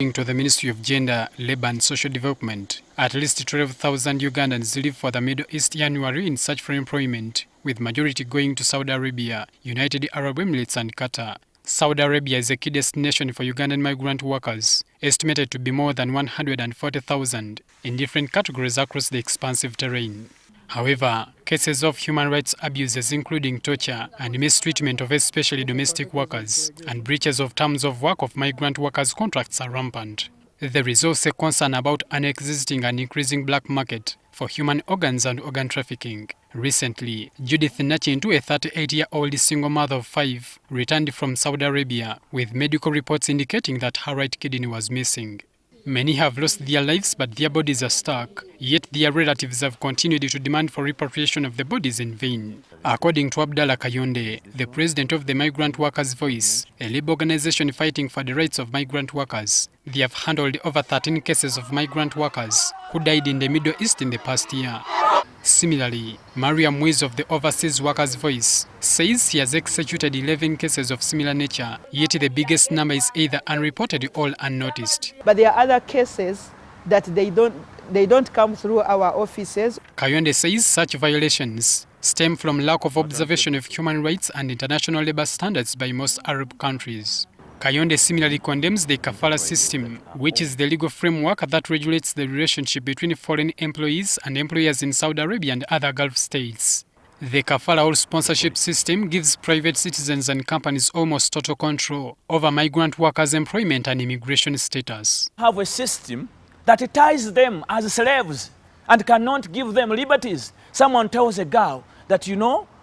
According to the Ministry of Gender, Labour and Social Development, at least 12,000 Ugandans leave for the Middle East annually in search for employment, with majority going to Saudi Arabia, United Arab Emirates and Qatar. Saudi Arabia is a key destination for Ugandan migrant workers, estimated to be more than 140,000 in different categories across the expansive terrain. However, cases of human rights abuses including torture and mistreatment of especially domestic workers and breaches of terms of work of migrant workers' contracts are rampant. There is also concern about an existing and increasing black market for human organs and organ trafficking. Recently, Judith Nachintu, a 38-year-old single mother of 5, returned from Saudi Arabia with medical reports indicating that her right kidney was missing. Many have lost their lives, but their bodies are stuck, yet their relatives have continued to demand for repatriation of the bodies in vain. According to Abdallah Kayonde, the president of the Migrant Workers Voice, a labor organization fighting for the rights of migrant workers, they have handled over 13 cases of migrant workers who died in the Middle East in the past year. Similarly, Maria Mwiz of the Overseas Workers Voice says he has executed 11 cases of similar nature, yet the biggest number is either unreported or unnoticed. But there are other cases that they don't come through our offices. Kayonde says such violations stem from lack of observation of human rights and international labor standards by most Arab countries. Kayonde similarly condemns the kafala system, which is the legal framework that regulates the relationship between foreign employees and employers in Saudi Arabia and other Gulf states. The kafala or sponsorship system gives private citizens and companies almost total control over migrant workers' employment and immigration status. Have a system that ties them as slaves and cannot give them liberties. Someone tells a girl that,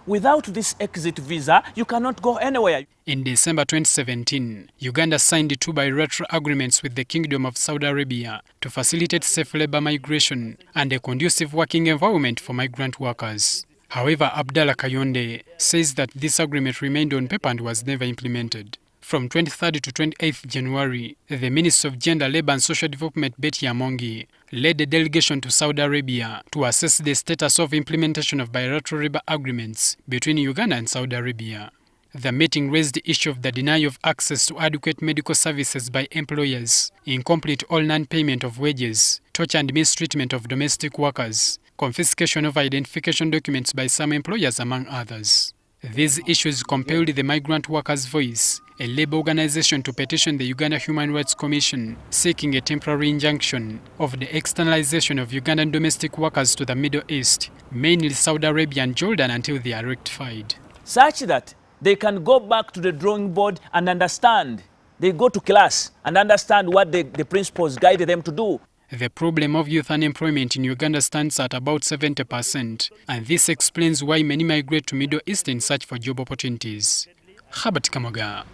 without this exit visa, you cannot go anywhere. In December 2017, Uganda signed 2 bilateral agreements with the Kingdom of Saudi Arabia to facilitate safe labor migration and a conducive working environment for migrant workers. However, Abdallah Kayonde says that this agreement remained on paper and was never implemented. From 23rd to 28th January, the Minister of Gender, Labour and Social Development, Betty Amongi, led a delegation to Saudi Arabia to assess the status of implementation of bilateral labor agreements between Uganda and Saudi Arabia. The meeting raised the issue of the denial of access to adequate medical services by employers, incomplete or non-payment of wages, torture and mistreatment of domestic workers, confiscation of identification documents by some employers, among others. These issues compelled the Migrant Workers Voice, a labor organization, to petition the Uganda Human Rights Commission, seeking a temporary injunction of the externalization of Ugandan domestic workers to the Middle East, mainly Saudi Arabia and Jordan, until they are rectified. Such that they can go back to the drawing board and understand. They go to class and understand what the principals guide them to do. The problem of youth unemployment in Uganda stands at about 70%, and this explains why many migrate to Middle East in search for job opportunities. Gov't,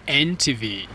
NTV.